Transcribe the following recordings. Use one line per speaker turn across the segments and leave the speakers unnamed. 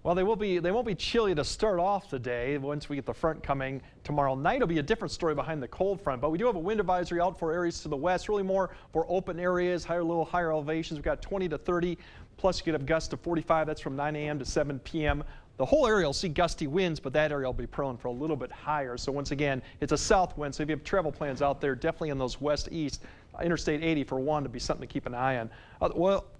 Well, they won't be chilly to start off the day. Once we get the front coming tomorrow night, it'll be a different story behind the cold front. But we do have a wind advisory out for areas to the west, really more for open areas, little higher elevations. We've got 20 to 30, plus you could have gusts to 45. That's from 9 a.m. to 7 p.m. The whole area will see gusty winds, but that area will be prone for a little bit higher. So once again, it's a south wind. So if you have travel plans out there, definitely in those west-east, Interstate 80 for one to be something to keep an eye on.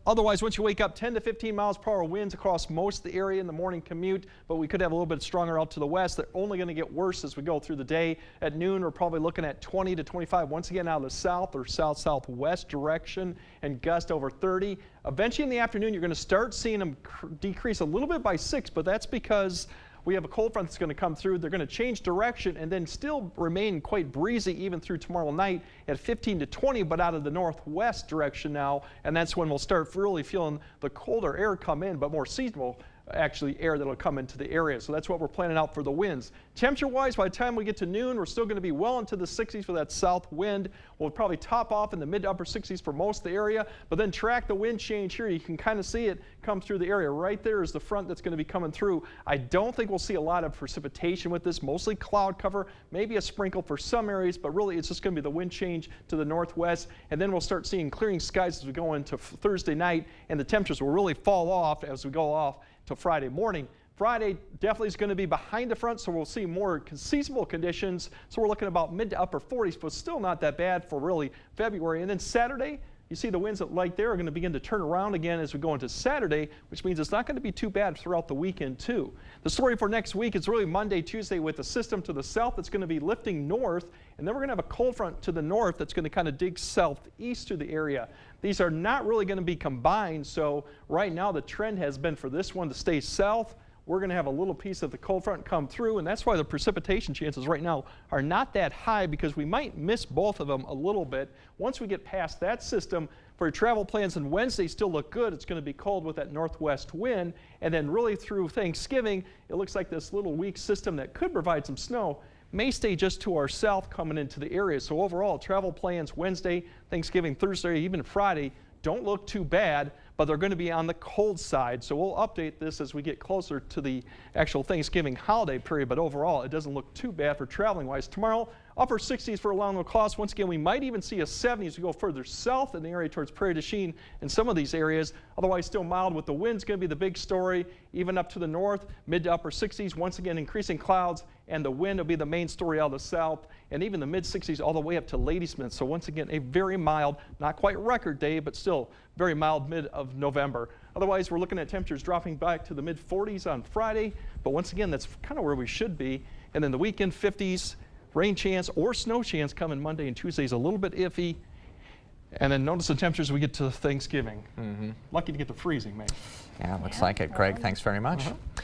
Otherwise, once you wake up, 10 to 15 miles per hour winds across most of the area in the morning commute, but we could have a little bit stronger out to the west. They're only going to get worse as we go through the day. At noon, we're probably looking at 20 to 25 once again out of the south or south-southwest direction, and gust over 30. Eventually in the afternoon, you're going to start seeing them decrease a little bit by 6, but that's because we have a cold front that's going to come through. They're going to change direction and then still remain quite breezy even through tomorrow night at 15 to 20, but out of the northwest direction now. And that's when we'll start really feeling the colder air come in, but more seasonal actually air that'll come into the area. So that's what we're planning out for the winds. Temperature-wise, by the time we get to noon, we're still going to be well into the 60s for that south wind. We'll probably top off in the mid to upper 60s for most of the area, but then track the wind change here. You can kind of see it come through the area. Right there is the front that's going to be coming through. I don't think we'll see a lot of precipitation with this, mostly cloud cover, maybe a sprinkle for some areas, but really it's just going to be the wind change to the northwest, and then we'll start seeing clearing skies as we go into Thursday night, and the temperatures will really fall off as we go off to Friday morning. Friday definitely is going to be behind the front, so we'll see more seasonable conditions. So we're looking about mid to upper 40s, but still not that bad for really February. And then Saturday, you see the winds like there are going to begin to turn around again as we go into Saturday, which means it's not going to be too bad throughout the weekend too. The story for next week is really Monday, Tuesday with the system to the south that's going to be lifting north, and then we're going to have a cold front to the north that's going to kind of dig southeast to the area. These are not really going to be combined, so right now the trend has been for this one to stay south. We're going to have a little piece of the cold front come through, and that's why the precipitation chances right now are not that high, because we might miss both of them a little bit. Once we get past that system, for your travel plans on Wednesday still look good. It's going to be cold with that northwest wind, and then really through Thanksgiving, it looks like this little weak system that could provide some snow may stay just to our south coming into the area. So overall, travel plans Wednesday, Thanksgiving, Thursday, even Friday don't look too bad, but they're going to be on the cold side. So we'll update this as we get closer to the actual Thanksgiving holiday period, but overall it doesn't look too bad for traveling wise. Tomorrow, upper 60s for along the coast. Once again, we might even see a 70 as we go further south in the area towards Prairie du Chien in some of these areas. Otherwise, still mild with the winds going to be the big story. Even up to the north, mid to upper 60s. Once again, increasing clouds, and the wind will be the main story out of the south, and even the mid 60s all the way up to Ladysmith. So once again, a very mild, not quite record day, but still very mild mid of November. Otherwise, we're looking at temperatures dropping back to the mid 40s on Friday, but once again, that's kind of where we should be. And then the weekend 50s. Rain chance or snow chance coming Monday and Tuesday is a little bit iffy. And then notice the temperatures we get to Thanksgiving. Lucky to get to freezing, maybe.
Yeah, looks like it. Greg, thanks very much.